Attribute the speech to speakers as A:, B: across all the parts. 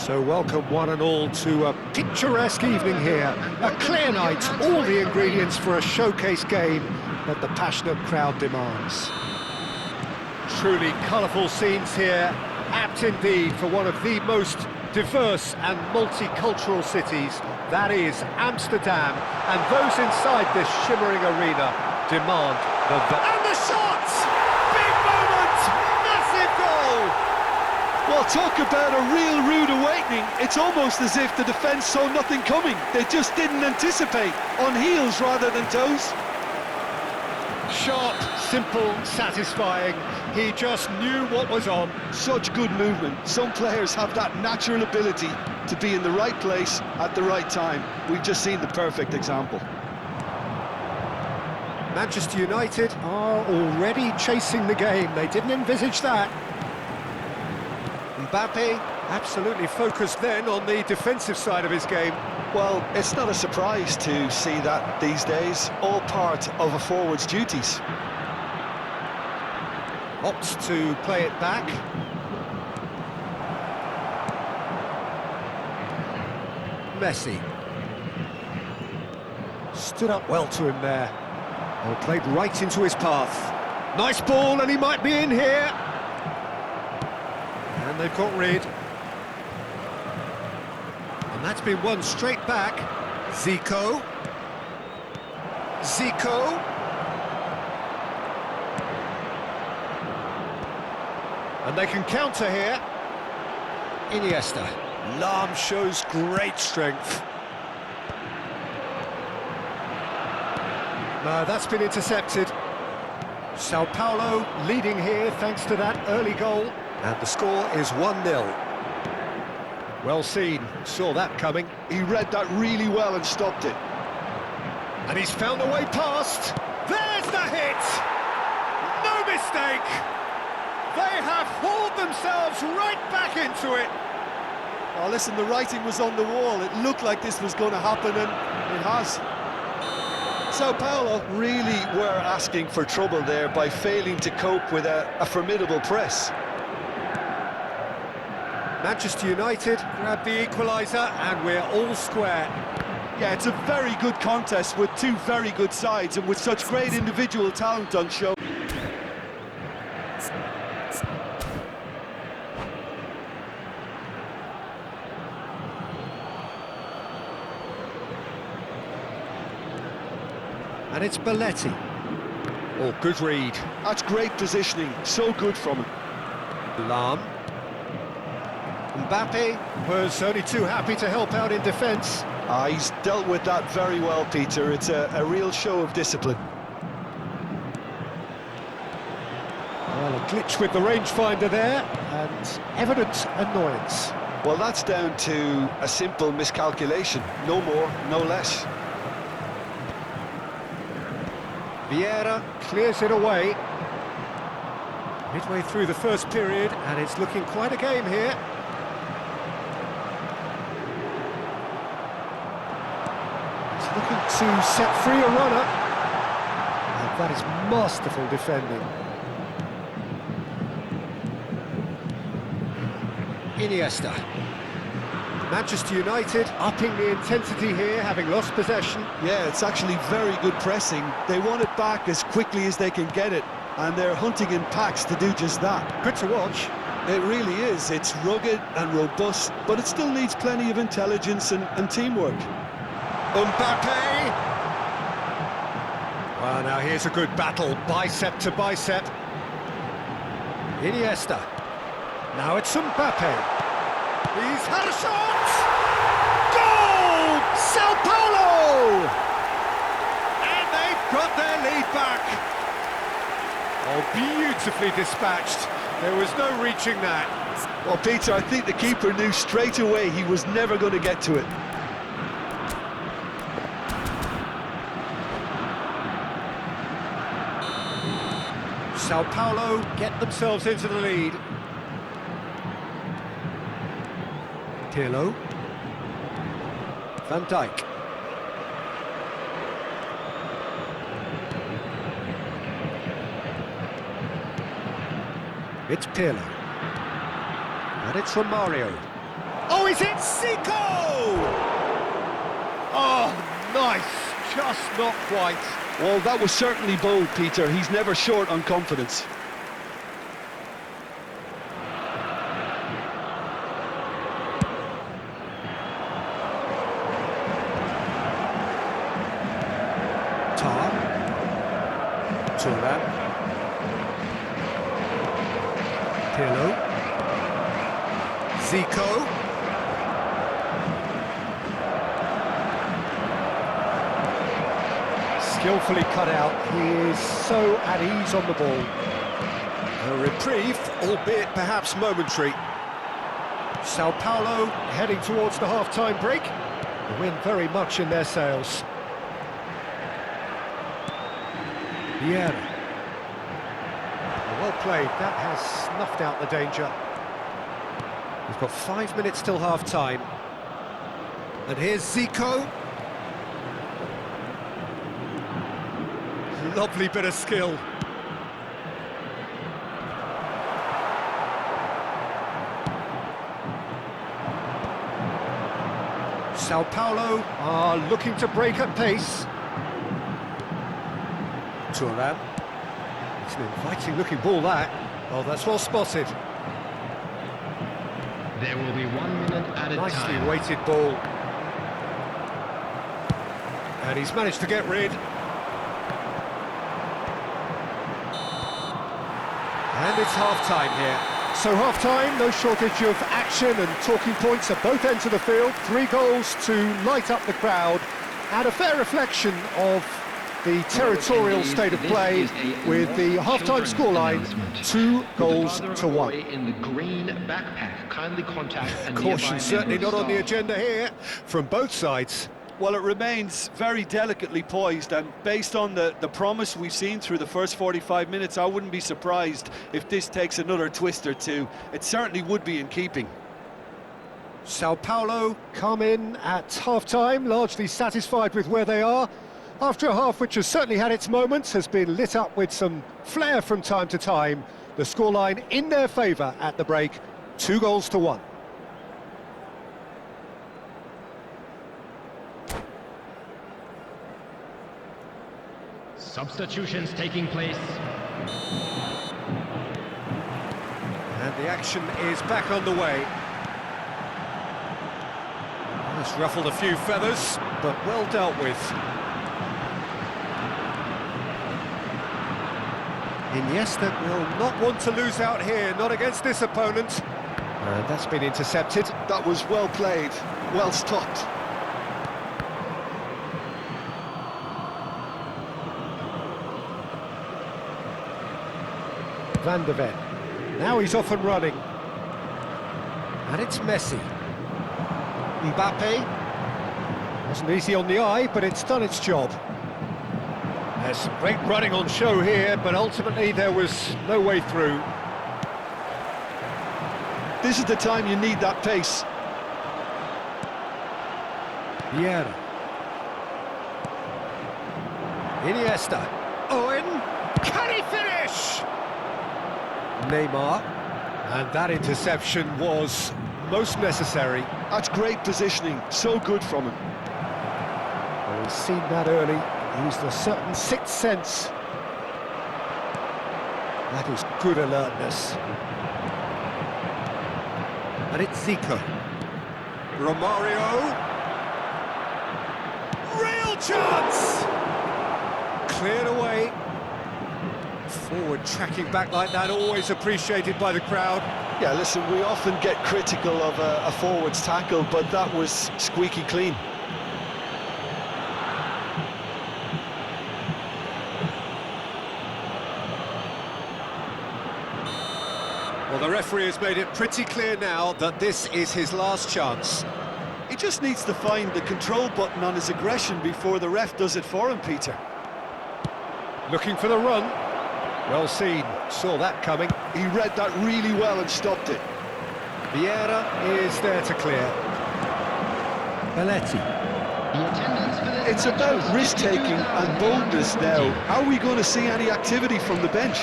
A: So welcome one and all to a picturesque evening here. A clear night, all the ingredients for a showcase game that the passionate crowd demands. Truly colourful scenes here, apt indeed for one of the most diverse and multicultural cities, that is Amsterdam. And those inside this shimmering arena demand And the shot! Big moment! Massive goal!
B: Well, talk about a real rude awakening. It's almost as if the defence saw nothing coming. They just didn't anticipate. On heels rather than toes.
A: Sharp, simple, satisfying. He just knew what was on.
B: Such good movement. Some players have that natural ability to be in the right place at the right time. We've just seen the perfect example.
A: Manchester United are already chasing the game. They didn't envisage that. Mbappe absolutely focused then on the defensive side of his game.
B: Well, it's not a surprise to see that these days, all part of a forward's duties.
A: Opts to play it back. Messi. Stood up well to him there. Well, played right into his path. Nice ball, and he might be in here. And they've got rid. And that's been won straight back. Zico. And they can counter here. Iniesta. Lahm shows great strength. No, that's been intercepted. Sao Paulo leading here thanks to that early goal. And the score is 1-0. Well seen, saw that coming.
B: He read that really well and stopped it.
A: And he's found a way past. There's the hit! No mistake! They have hauled themselves right back into it.
B: Oh, listen, the writing was on the wall. It looked like this was going to happen, and it has. Sao Paulo really were asking for trouble there by failing to cope with a formidable press.
A: Manchester United grab the equaliser, and we're all square.
B: Yeah, it's a very good contest with two very good sides and with such great individual talent on show.
A: And it's Belletti. Oh, good read.
B: That's great positioning, so good from him.
A: Lahm. Mbappe was only too happy to help out in defence.
B: He's dealt with that very well, Peter. It's a real show of discipline.
A: Well, a glitch with the rangefinder there, and evident annoyance.
B: Well, that's down to a simple miscalculation. No more, no less.
A: Vieira clears it away. Midway through the first period, and it's looking quite a game here. He's looking to set free a runner. And that is masterful defending. Iniesta. Manchester United upping the intensity here, having lost possession.
B: Yeah, it's actually very good pressing. They want it back as quickly as they can get it, and they're hunting in packs to do just that.
A: Good to watch.
B: It really is. It's rugged and robust, but it still needs plenty of intelligence and teamwork.
A: Mbappe! Well, now here's a good battle, bicep to bicep. Iniesta. Now it's Mbappe. He's had a shot! Goal! Sao Paulo! And they've got their lead back. Oh, beautifully dispatched. There was no reaching that.
B: Well, Peter, I think the keeper knew straight away he was never going to get to it.
A: Sao Paulo get themselves into the lead. Pirlo. Van Dijk. It's Pirlo. And it's Romario. Oh, is it Zico? Oh, nice, just not quite.
B: Well, that was certainly bold, Peter. He's never short on confidence.
A: Turan. Pirlo. Zico. Skillfully cut out. He is so at ease on the ball. A reprieve, albeit perhaps momentary. Sao Paulo heading towards the half-time break. The wind very much in their sails. Vader. Well played, that has snuffed out the danger. We've got 5 minutes till half-time. And here's Zico. Lovely bit of skill. Sao Paulo are looking to break at pace. Turan. It's an inviting looking ball, that. Oh, that's well spotted.
C: There will be 1 minute at a time.
A: Nicely weighted ball. And he's managed to get rid. And it's half-time here. So half-time, no shortage of action and talking points at both ends of the field. 3 goals to light up the crowd, and a fair reflection of the territorial state of play, with the half-time scoreline 2 goals to 1.
C: In the green backpack, kindly contact a
A: Caution
C: nearby
A: certainly
C: member
A: not
C: of
A: on the
C: staff.
A: agenda here from both sides.
B: Well, it remains very delicately poised, and based on the promise we've seen through the first 45 minutes, I wouldn't be surprised if this takes another twist or two. It certainly would be in keeping.
A: Sao Paulo come in at half-time, largely satisfied with where they are. After a half which has certainly had its moments, has been lit up with some flair from time to time. The scoreline in their favour at the break, 2 goals to 1.
C: Substitutions taking place.
A: And the action is back on the way. It's ruffled a few feathers, but well dealt with. Iniesta will not want to lose out here, not against this opponent. And that's been intercepted.
B: That was well played, well stopped.
A: Van der Ven. Now he's off and running. And it's Messi. Mbappe. Wasn't easy on the eye, but it's done its job. There's some great running on show here, but ultimately there was no way through.
B: This is the time you need that pace.
A: Vader. Iniesta. Owen. Can he finish? Neymar. And that interception was most necessary.
B: That's great positioning, so good from him.
A: Well, he's seen that early, used a certain sixth sense. That is good alertness. And it's Zico. Romario. Real chance! Cleared away. Forward tracking back like that, always appreciated by the crowd.
B: Yeah, listen, we often get critical of a forward's tackle, but that was squeaky clean.
A: Well, the referee has made it pretty clear now that this is his last chance.
B: He just needs to find the control button on his aggression before the ref does it for him, Peter.
A: Looking for the run. Well seen, saw that coming.
B: He read that really well and stopped it.
A: Vieira is there to clear. Belletti.
C: The attendance for this
B: It's
C: match
B: about
C: was
B: risk-taking and boldness now. How are we going to see any activity from the bench?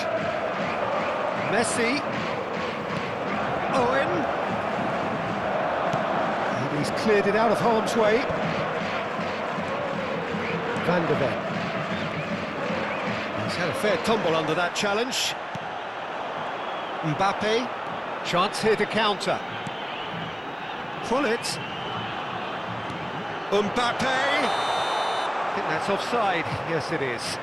A: Messi. Owen. He's cleared it out of harm's way. Vader. He's had a fair tumble under that challenge. Mbappe, chance here to counter. Pullet. Mbappe! I think that's offside. Yes, it is.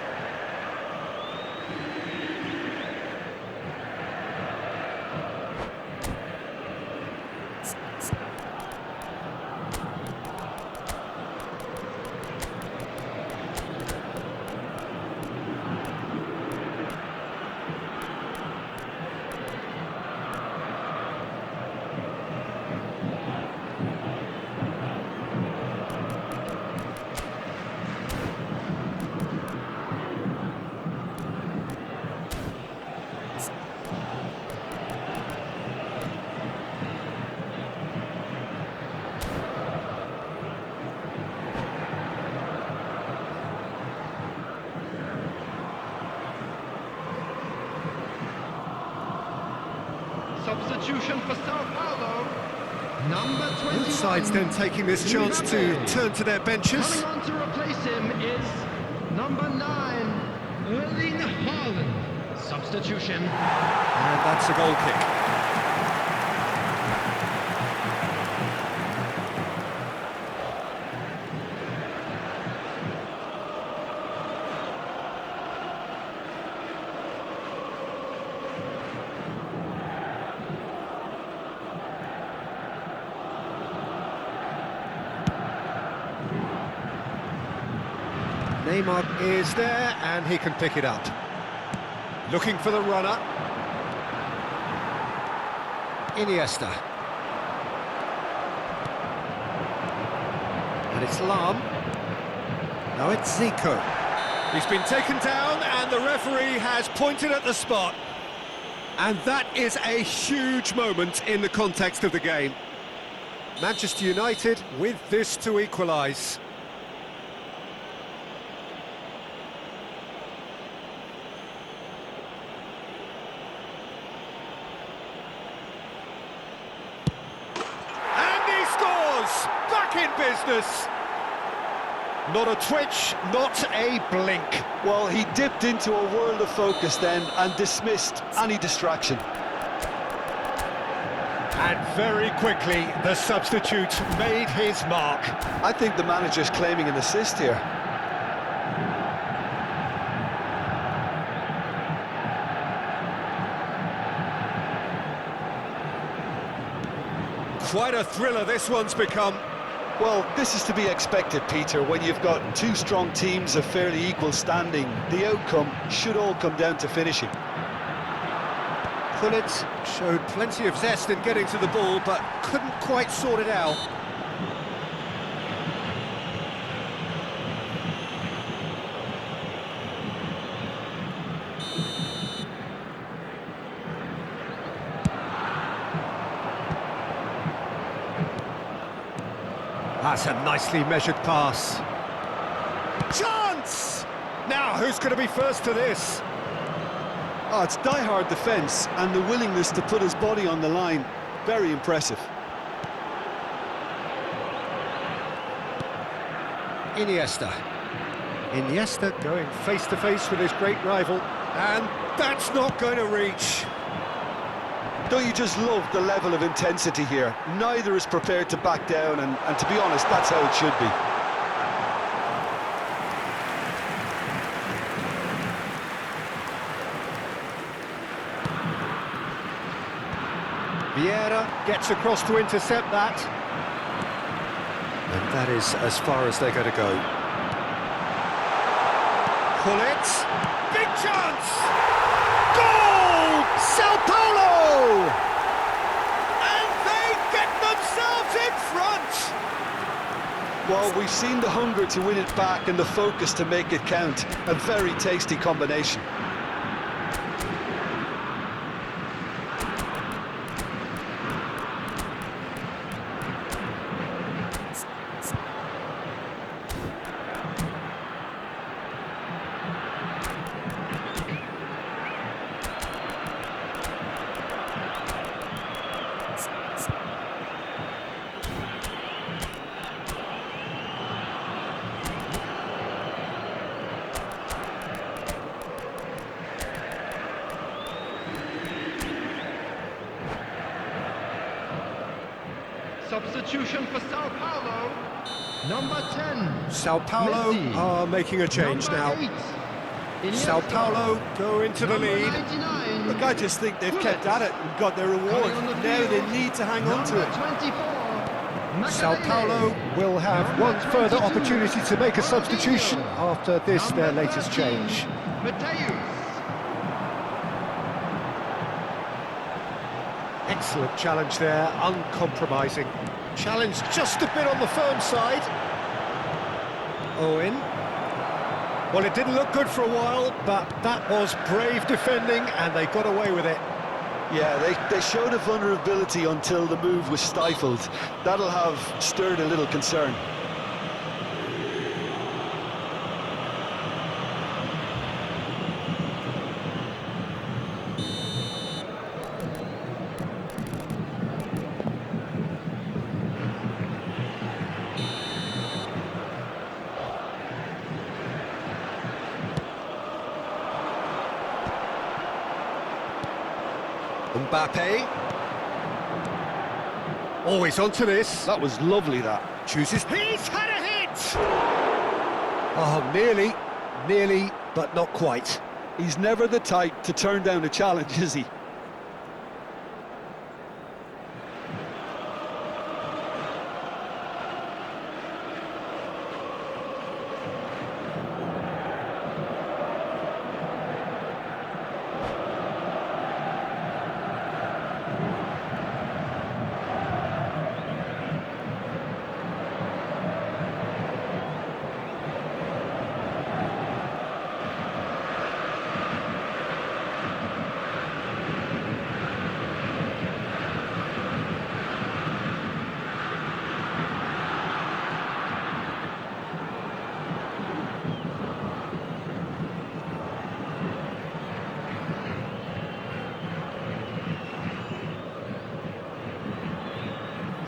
C: Substitution for Sao Paulo. Number 21.
A: Both sides then taking this chance to turn to their benches.
C: Coming on to replace him is number 9, Erling Haaland. Substitution.
A: And that's a goal kick. Neymar is there, and he can pick it up. Looking for the runner. Iniesta. And it's Lam. Now it's Zico. He's been taken down, and the referee has pointed at the spot. And that is a huge moment in the context of the game. Manchester United with this to equalise. Back in business. Not a twitch, not a blink.
B: Well, he dipped into a world of focus then and dismissed any distraction.
A: And very quickly, the substitute made his mark.
B: I think the manager's claiming an assist here.
A: Quite a thriller this one's become.
B: Well, this is to be expected, Peter, when you've got two strong teams of fairly equal standing. The outcome should all come down to finishing.
A: Pullet showed plenty of zest in getting to the ball, but couldn't quite sort it out. That's a nicely measured pass. Chance! Now, who's going to be first to this?
B: Oh, it's die-hard defence and the willingness to put his body on the line. Very impressive.
A: Iniesta. Iniesta going face-to-face with his great rival, and that's not going to reach.
B: Don't you just love the level of intensity here? Neither is prepared to back down, and to be honest, that's how it should be.
A: Vieira gets across to intercept that. And that is as far as they're going to go. Pullet. Big chance! Goal! Sao Paulo! And they get themselves in front!
B: Well, we've seen the hunger to win it back and the focus to make it count. A very tasty combination.
C: substitution for Sao Paulo, number 10.
A: Sao Paulo
C: Messi.
A: are making a change
C: Number
A: now.
C: 8,
A: Sao
C: Iniesta.
A: Paulo go into the
C: Number
A: lead.
C: 99,
B: Look, I just think they've kept at it and got their reward.
C: Coming on the
B: Now they
C: field,
B: need to hang on to it.
C: Number 24,
A: Sao
C: Makelele.
A: Paulo will have
C: Number
A: one further
C: 22,
A: opportunity to make a
C: Ronaldinho.
A: substitution after this, their
C: Number
A: latest
C: 13,
A: change.
C: Mateus.
A: Excellent challenge there, uncompromising. Challenge just a bit on the firm side. Owen. Well, it didn't look good for a while, but that was brave defending, and they got away with it.
B: Yeah, they showed a vulnerability until the move was stifled. That'll have stirred a little concern.
A: Mbappe. Always onto this.
B: That was lovely, that.
A: Chooses. He's had a hit! Oh, nearly, but not quite.
B: He's never the type to turn down a challenge, is he?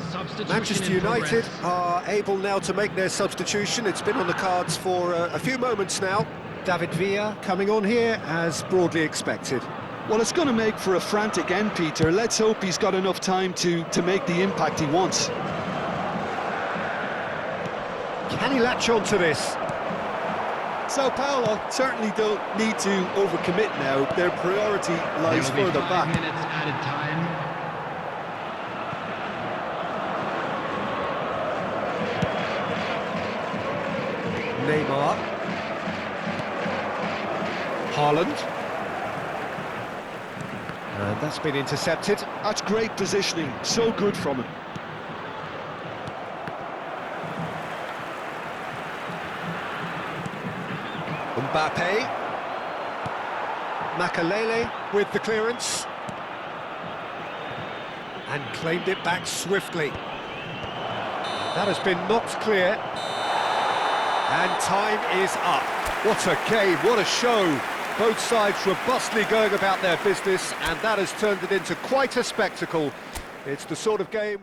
C: Substitution
A: Manchester
C: in
A: United
C: progress.
A: are able now to make their substitution. It's been on the cards for a few moments now. David Villa coming on here as broadly expected.
B: Well, it's going to make for a frantic end, Peter. Let's hope he's got enough time to make the impact he wants.
A: Can he latch on to this?
B: Sao Paulo certainly don't need to overcommit now. Their priority lies
C: There will be
B: further
C: 5
B: back.
C: minutes added time.
A: Neymar. Haaland. And that's been intercepted.
B: That's great positioning. So good from him.
A: Mbappe. Makelele with the clearance. And claimed it back swiftly. That has been knocked clear. And time is up. What a game, what a show. Both sides robustly going about their business, and that has turned it into quite a spectacle. It's the sort of game...